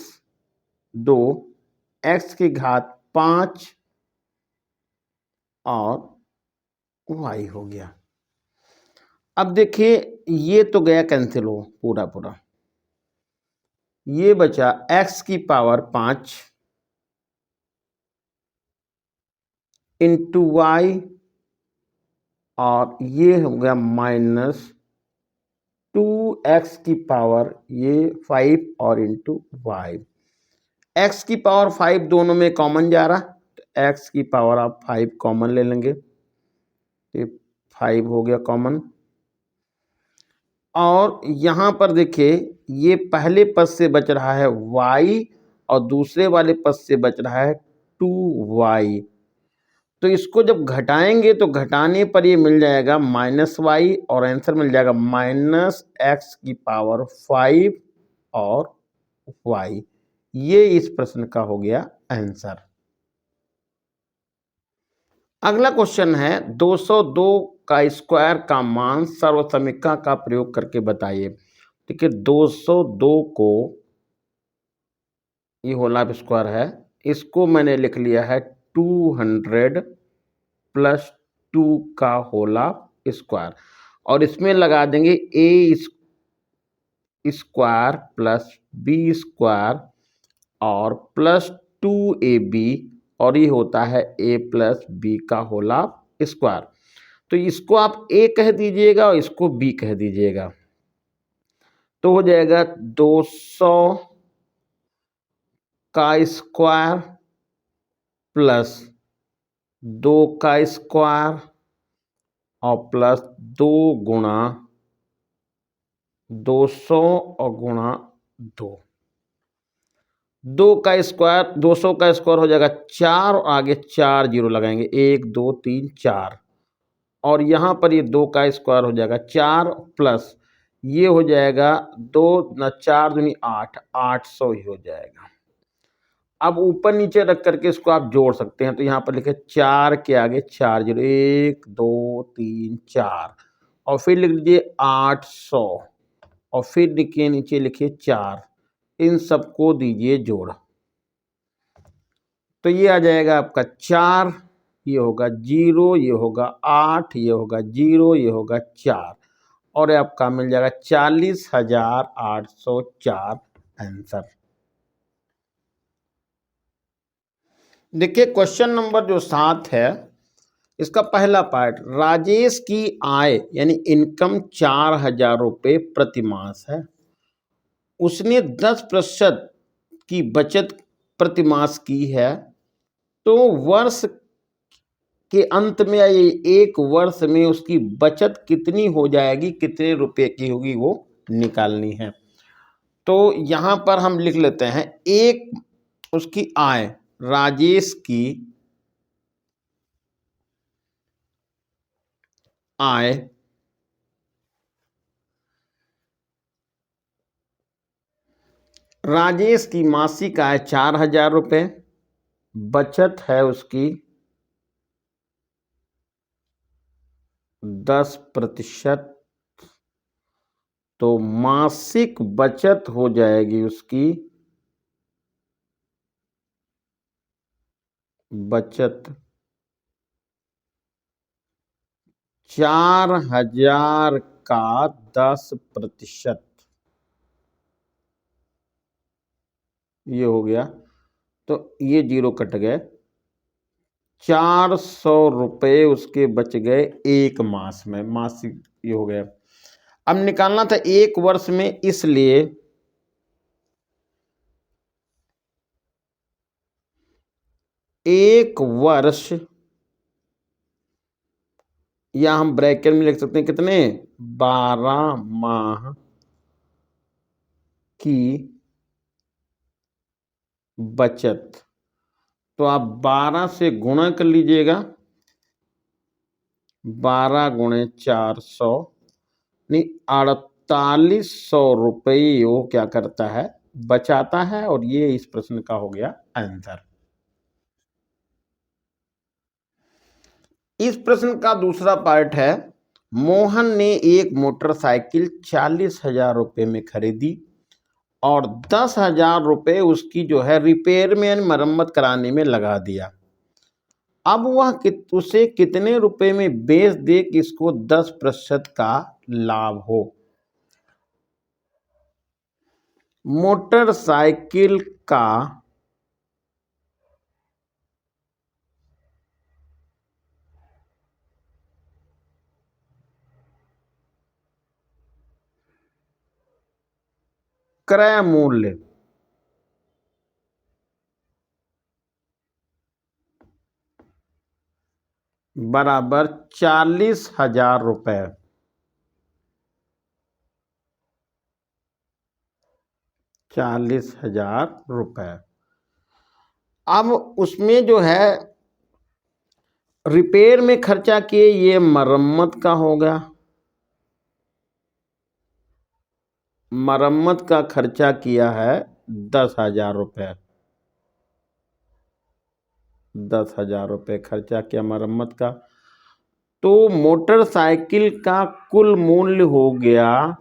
2 x की घात 5 और y हो गया। अब देखिए ये तो गया कैंसिल हो पूरा पूरा, ये बचा x की पावर 5 इंटू वाई और ये हो गया माइनस 2x की पावर ये 5 और इंटू वाई। x की पावर 5 दोनों में कॉमन जा रहा, तो x की पावर आप 5 कॉमन ले लेंगे, ये 5 हो गया कॉमन। और यहाँ पर देखिए ये पहले पद से बच रहा है y और दूसरे वाले पद से बच रहा है 2y, तो इसको जब घटाएंगे तो घटाने पर ये मिल जाएगा -y और आंसर मिल जाएगा -x की पावर 5 और y। ये इस प्रश्न का हो गया आंसर। अगला क्वेश्चन है 202 का स्क्वायर का मान सर्वसमीकरण का प्रयोग करके बताइए। देखिए 202 को ये होल स्क्वायर है, इसको मैंने लिख लिया है 200 प्लस 2 का होल स्क्वायर और इसमें लगा देंगे a square plus b square और प्लस 2ab और ये होता है a प्लस बी का होल स्क्वायर। तो इसको आप a कह दीजिएगा और इसको b कह दीजिएगा, तो हो जाएगा 200 का स्क्वायर प्लस 2 का स्क्वायर और प्लस 2 गुणा 200 और गुणा 2। 2 का स्क्वायर 200 का स्क्वायर हो जाएगा 4 और आगे 4 जीरो लगाएंगे, 1 2 3 4, और यहाँ पर ये 2 का स्क्वायर हो जाएगा 4 प्लस ये हो जाएगा 2 न 4 दूनी 8, 800 ही हो जाएगा। अब ऊपर नीचे रख करके इसको आप जोड़ सकते हैं, तो यहाँ पर लिखे 4 के आगे 4 जीरो, 1 2 3 4 और फिर लिख लीजिए 800 और फिर लिखिए नीचे लिखिए 4, इन सबको दीजिए जोड़। तो ये आ जाएगा आपका 4, ये होगा 0, ये होगा 8, ये होगा 0, ये होगा 4 और आपका मिल जाएगा 40,804 आंसर। देखिए क्वेश्चन नंबर जो 7 है, इसका पहला पार्ट, राजेश की आय यानी इनकम 4,000 रुपये प्रति मास है, उसने 10% की बचत प्रति मास की है, तो वर्ष के अंत में ये एक वर्ष में उसकी बचत कितनी हो जाएगी, कितने रुपए की होगी, वो निकालनी है। तो यहाँ पर हम लिख लेते हैं, एक उसकी आय, राजेश की आय राजेश की मासिक आय 4,000 रुपये, बचत है उसकी 10%, तो मासिक बचत हो जाएगी उसकी, बचत 4,000 का 10%, ये हो गया, तो ये जीरो कट गए, 400 रुपये उसके बच गए एक मास में, मासिक ये हो गया। अब निकालना था एक वर्ष में, इसलिए एक वर्ष, या हम ब्रैकेट में लिख सकते हैं कितने, 12 माह की बचत, तो आप 12 से गुणा कर लीजिएगा, 12 गुणे 400 नहीं 4800 रुपये वो क्या करता है, बचाता है, और ये इस प्रश्न का हो गया आंसर। इस प्रश्न का दूसरा पार्ट है, मोहन ने एक मोटरसाइकिल 40,000 रुपये में खरीदी और 10,000 रुपये उसकी जो है रिपेयर में यानी मरम्मत कराने में लगा दिया। अब वह उसे कितने रुपए में बेच दे कि इसको 10% का लाभ हो। मोटरसाइकिल का क्रय मूल्य बराबर 40,000 रुपये, 40,000 रुपये। अब उसमें जो है रिपेयर में खर्चा किए, ये मरम्मत का हो गया, मरम्मत का खर्चा किया है 10,000 रुपये, 10,000 रुपये खर्चा किया मरम्मत का, तो मोटरसाइकिल का कुल मूल्य हो गया,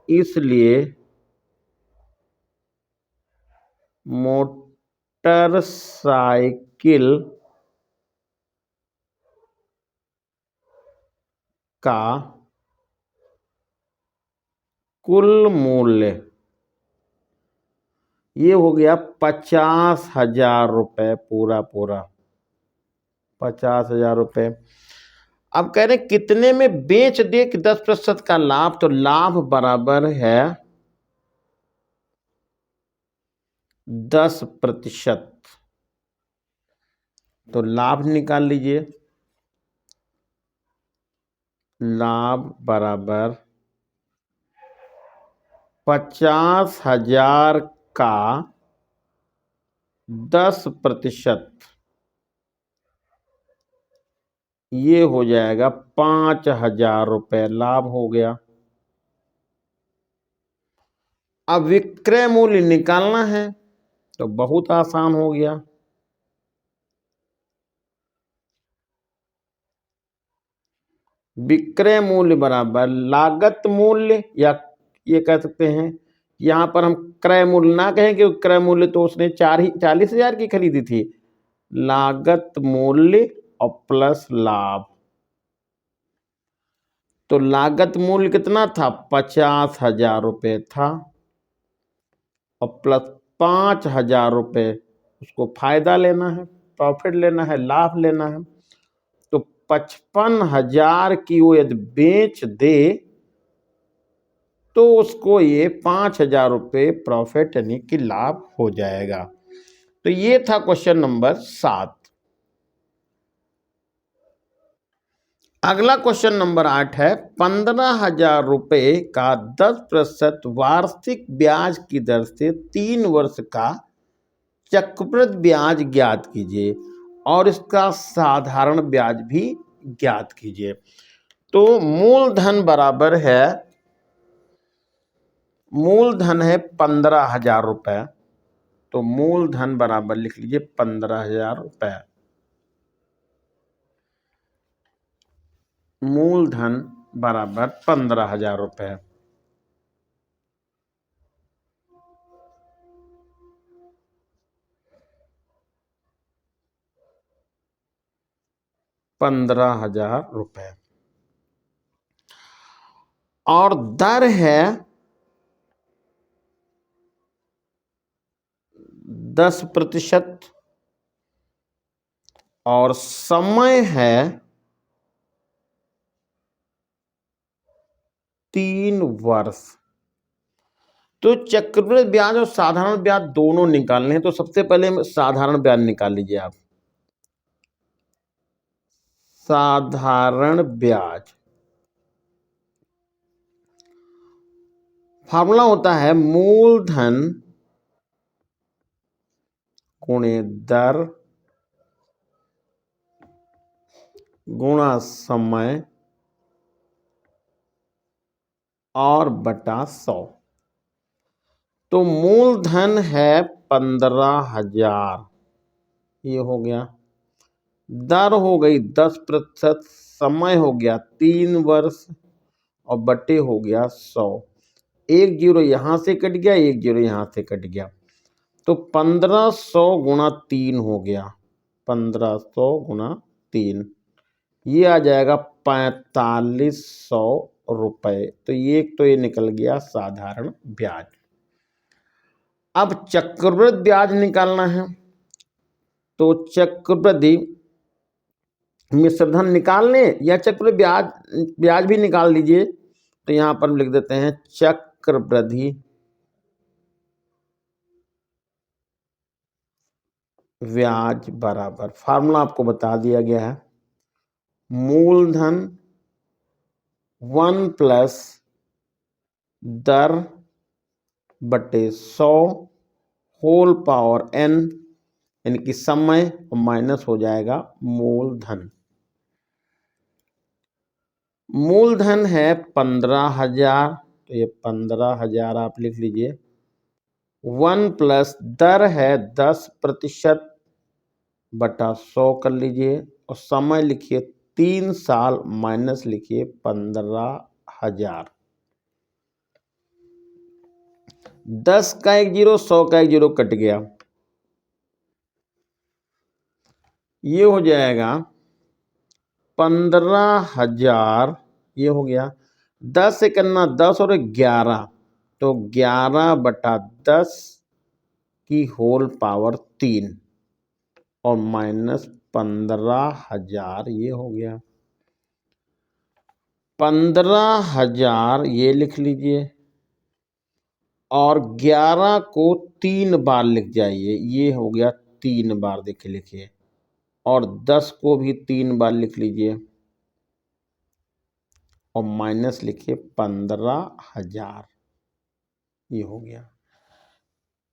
इसलिए मोटरसाइकिल का कुल मूल्य ये हो गया 50,000 रुपये पूरा पूरा 50,000 रुपये। अब कह रहे कितने में बेच दे कि 10% का लाभ, तो लाभ बराबर है 10%। तो लाभ निकाल लीजिए, लाभ बराबर 50,000 का 10%, ये हो जाएगा 5,000 रुपये लाभ हो गया। अब विक्रय मूल्य निकालना है तो बहुत आसान हो गया। विक्रय मूल्य बराबर लागत मूल्य, या ये कह सकते हैं यहां पर हम क्रय मूल्य ना कहें कि क्रय मूल्य तो उसने 40,000 की खरीदी थी, लागत मूल्य और प्लस लाभ। तो लागत मूल्य कितना था, 50,000 रुपये था, और प्लस 5,000 रुपये उसको फायदा लेना है, प्रॉफिट लेना है, लाभ लेना है। तो 55,000 की वो यदि बेच दे तो उसको ये 5,000 रुपये प्रॉफिट यानी कि लाभ हो जाएगा। तो ये था क्वेश्चन नंबर 7। अगला क्वेश्चन नंबर 8 है, 15,000 रुपये का 10% वार्षिक ब्याज की दर से 3 वर्ष का चक्रवृद्धि ब्याज ज्ञात कीजिए और इसका साधारण ब्याज भी ज्ञात कीजिए। तो मूलधन बराबर है, मूलधन है 15,000 रुपये, तो मूलधन बराबर लिख लीजिए 15,000 रुपये। मूलधन बराबर 15,000 रुपये। ₹15,000 और दर है 10% और समय है 3 वर्ष। तो चक्रवृद्धि ब्याज और साधारण ब्याज दोनों निकालने हैं। तो सबसे पहले साधारण ब्याज निकाल लीजिए आप। साधारण ब्याज फार्मूला होता है मूलधन गुणे दर गुणा समय और बटा 100। तो मूलधन है 15,000, ये हो गया। दर हो गई 10%, समय हो गया 3 वर्ष और बटे हो गया 100। 1 जीरो यहां से कट गया, 1 जीरो यहां से कट गया, तो 1500 गुणा 3 हो गया। 1500 गुणा 3 ये आ जाएगा 4,500 रुपये। तो ये निकल गया साधारण ब्याज। अब चक्रवृद्धि ब्याज निकालना है, तो चक्रवृद्धि मिश्रधन निकाल लें या चक्रवृद्धि ब्याज भी निकाल लीजिए। तो यहां पर हम लिख देते हैं चक्रवृद्धि ब्याज बराबर, फार्मूला आपको बता दिया गया है, मूलधन 1 प्लस दर बटे 100 होल पावर n, यानी कि समय माइनस हो जाएगा मूलधन। मूलधन है 15,000, तो ये 15,000 आप लिख लीजिए। 1 प्लस दर है 10% बटा 100 कर लीजिए, और समय लिखिए 3 साल माइनस लिखिए 15,000। 10 का 1 जीरो, 100 का 1 जीरो कट गया, ये हो जाएगा 15,000, ये हो गया। 10 से करना 10 और 11, तो 11 बटा 10 की होल पावर 3 और माइनस 15,000 ये हो गया। 15,000 ये लिख लीजिए और 11 को 3 बार लिख जाइए, ये हो गया 3 बार देखिए लिखिए, और 10 को भी 3 बार लिख लीजिए और माइनस लिखिए 15,000 ये हो गया।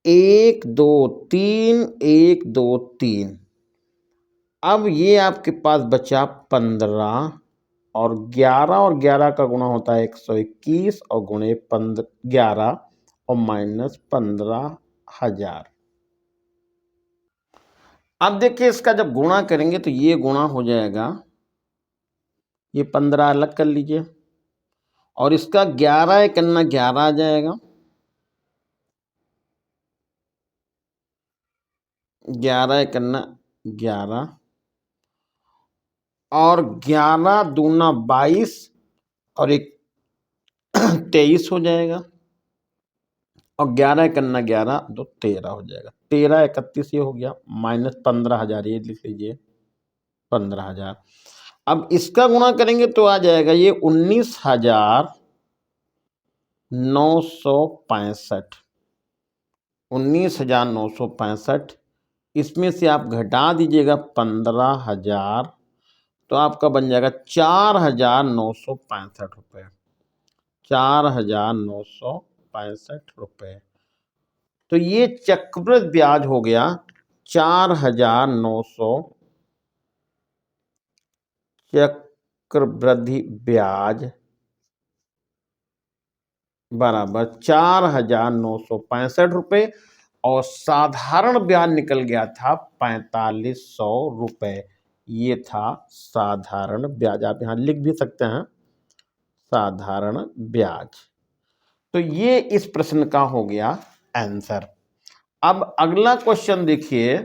1 2 3 1 2 3। अब ये आपके पास बचा 15 और 11 का गुणा होता है 121 और गुणे 11 और माइनस 15,000। अब देखिए इसका जब गुणा करेंगे तो ये गुणा हो जाएगा, ये 15 अलग कर लीजिए और इसका 11 करना 11 आ जाएगा, 11 करना 11 और 11 दूना 22 और एक 23 हो जाएगा और 11 करना 11 तो 13 हो जाएगा। 13 31 ये हो गया, माइनस 15,000 ये लिख लीजिए 15,000। अब इसका गुणा करेंगे तो आ जाएगा ये 19,965। 19,965 इसमें से आप घटा दीजिएगा 15,000 तो आपका बन जाएगा 4,965 रुपये। 4,965 रुपये। तो ये चक्रवृद्धि ब्याज हो गया 4,900 चक्रवृद्धि ब्याज बराबर 4,965 रुपये और साधारण ब्याज निकल गया था 4,500 रुपये। ये था साधारण ब्याज, आप यहाँ लिख भी सकते हैं साधारण ब्याज। तो ये इस प्रश्न का हो गया आंसर। अब अगला क्वेश्चन देखिए,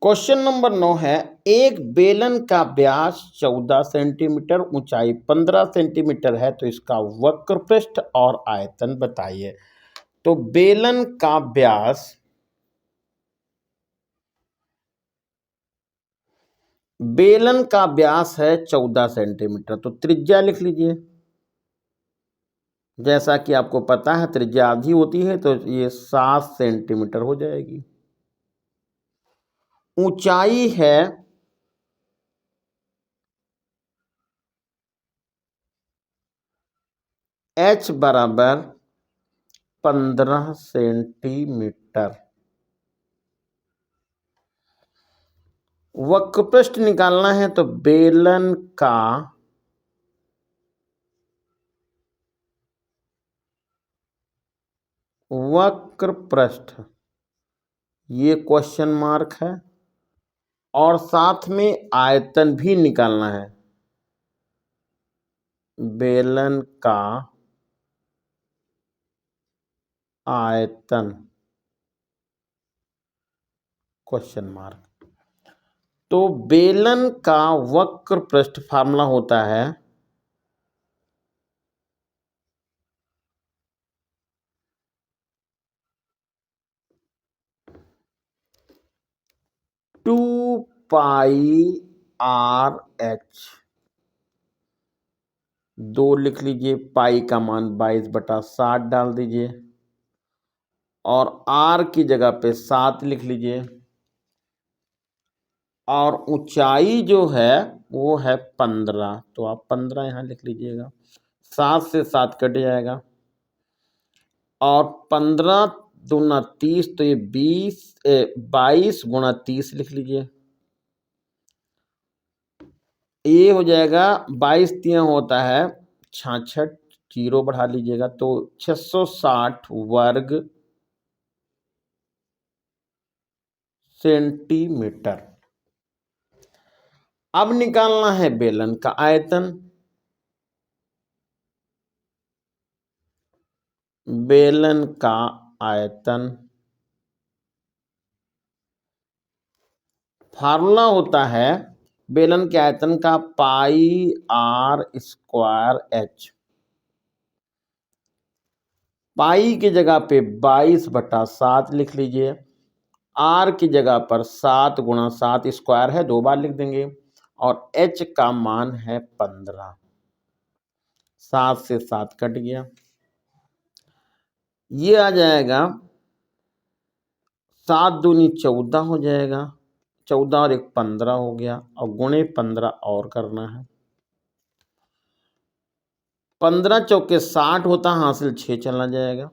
क्वेश्चन नंबर 9 है, एक बेलन का व्यास 14 सेंटीमीटर ऊंचाई 15 सेंटीमीटर है तो इसका वक्रपृष्ठ और आयतन बताइए। तो बेलन का व्यास है 14 सेंटीमीटर, तो त्रिज्या लिख लीजिए। जैसा कि आपको पता है त्रिज्या आधी होती है तो ये 7 सेंटीमीटर हो जाएगी। ऊंचाई है h बराबर 15 सेंटीमीटर। वक्रपृष्ठ निकालना है तो बेलन का वक्रपृष्ठ, ये क्वेश्चन मार्क है, और साथ में आयतन भी निकालना है। बेलन का आयतन क्वेश्चन मार्क। तो बेलन का वक्रपृष्ठ फार्मूला होता है 2πr/h। 2 लिख लीजिए, पाई का मान 22/60 डाल दीजिए और r की जगह पे 7 लिख लीजिए और ऊंचाई जो है वो है 15, तो आप 15 यहाँ लिख लीजिएगा। 7 से 7 कट जाएगा और 15 दूना 30 तो ये 22 गुणा 30 लिख लीजिए। ये हो जाएगा 22 तिया होता है 66, 0 बढ़ा लीजिएगा तो 660 वर्ग सेंटीमीटर। अब निकालना है बेलन का आयतन। बेलन का आयतन फार्मूला होता है बेलन के आयतन का πr² h। पाई की जगह पे 22/7 लिख लीजिए। आर की जगह पर 7 गुणा 7 स्क्वायर है, 2 बार लिख देंगे। और एच का मान है 15। 7 से 7 कट गया, ये आ जाएगा 7 दूनी 14 हो जाएगा। 14 और 1 15 हो गया, और गुणे 15 और करना है। 15 चौके 60 होता, हासिल 6 चला जाएगा।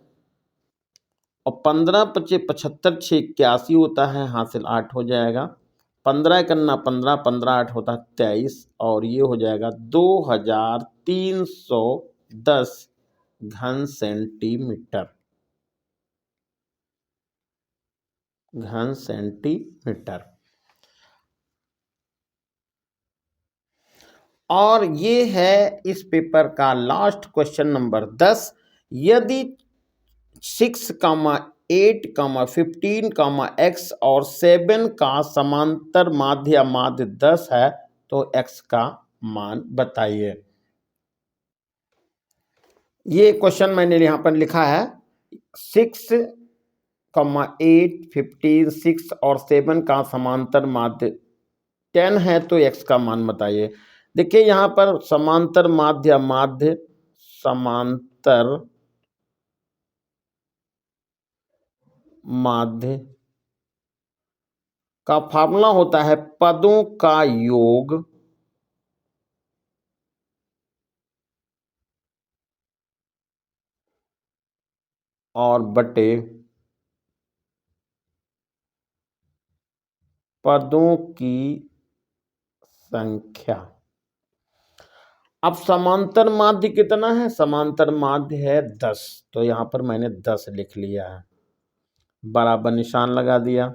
और 15 पचे 75, 6 81 होता है, हासिल 8 हो जाएगा। 15 करना 15, 15 8 होता है 23, और ये हो जाएगा 2310 घन सेंटीमीटर। घन सेंटीमीटर। और ये है इस पेपर का लास्ट क्वेश्चन नंबर 10। यदि 6, 8, 15, x और 7 का समांतर माध्य या माध्य 10 है तो x का मान बताइए। ये क्वेश्चन मैंने यहां पर लिखा है 6, 8, 15, 6 और 7 का समांतर माध्य 10 है तो x का मान बताइए। देखिए यहां पर समांतर माध्य माध्य समांतर माध्य का फार्मूला होता है पदों का योग और बटे पदों की संख्या। अब समांतर माध्य कितना है? समांतर माध्य है 10, तो यहां पर मैंने 10 लिख लिया है, बराबर निशान लगा दिया।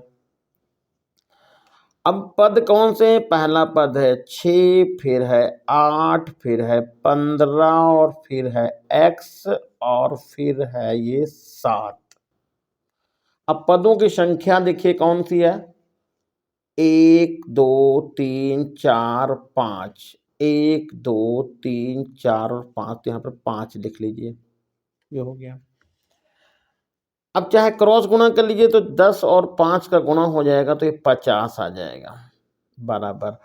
अब पद कौन से हैं? पहला पद है 6, फिर है 8, फिर है 15 और फिर है x और फिर है ये 7। अब पदों की संख्या देखिए कौन सी है? 1 2 3 4 5, 1 2 3 4 और 5, तो यहाँ पर 5 लिख लीजिए, ये हो गया। अब चाहे क्रॉस गुणा कर लीजिए तो 10 और 5 का गुणा हो जाएगा तो ये 50 आ जाएगा, बराबर।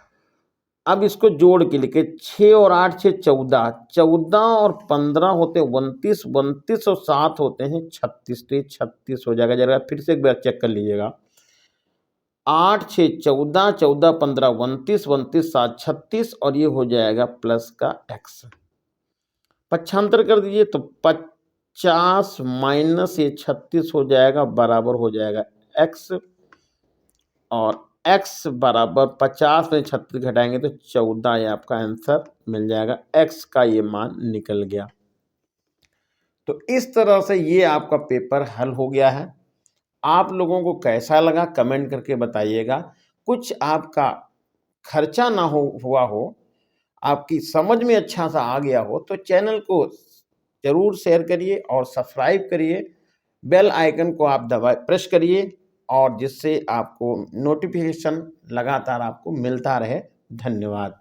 अब इसको जोड़ के लिखे 6 और 8 6 14, 14 और 15 होते 29, 29 और 7 होते हैं 36, तो ये 36 हो जाएगा। जरा फिर से एक बार चेक कर लीजिएगा। 8 6 14, 14 15 29, 29 7 36, और ये हो जाएगा प्लस का x। पक्षांतर कर दीजिए तो 50 माइनस ये 36 हो जाएगा, बराबर हो जाएगा x। और x बराबर 50 में 36 घटाएंगे तो 14, ये आपका आंसर मिल जाएगा। x का ये मान निकल गया। तो इस तरह से ये आपका पेपर हल हो गया है। आप लोगों को कैसा लगा कमेंट करके बताइएगा। कुछ आपका खर्चा ना हुआ हो, आपकी समझ में अच्छा सा आ गया हो तो चैनल को जरूर शेयर करिए और सब्सक्राइब करिए। बेल आइकन को आप प्रेस करिए, और जिससे आपको नोटिफिकेशन लगातार आपको मिलता रहे। धन्यवाद।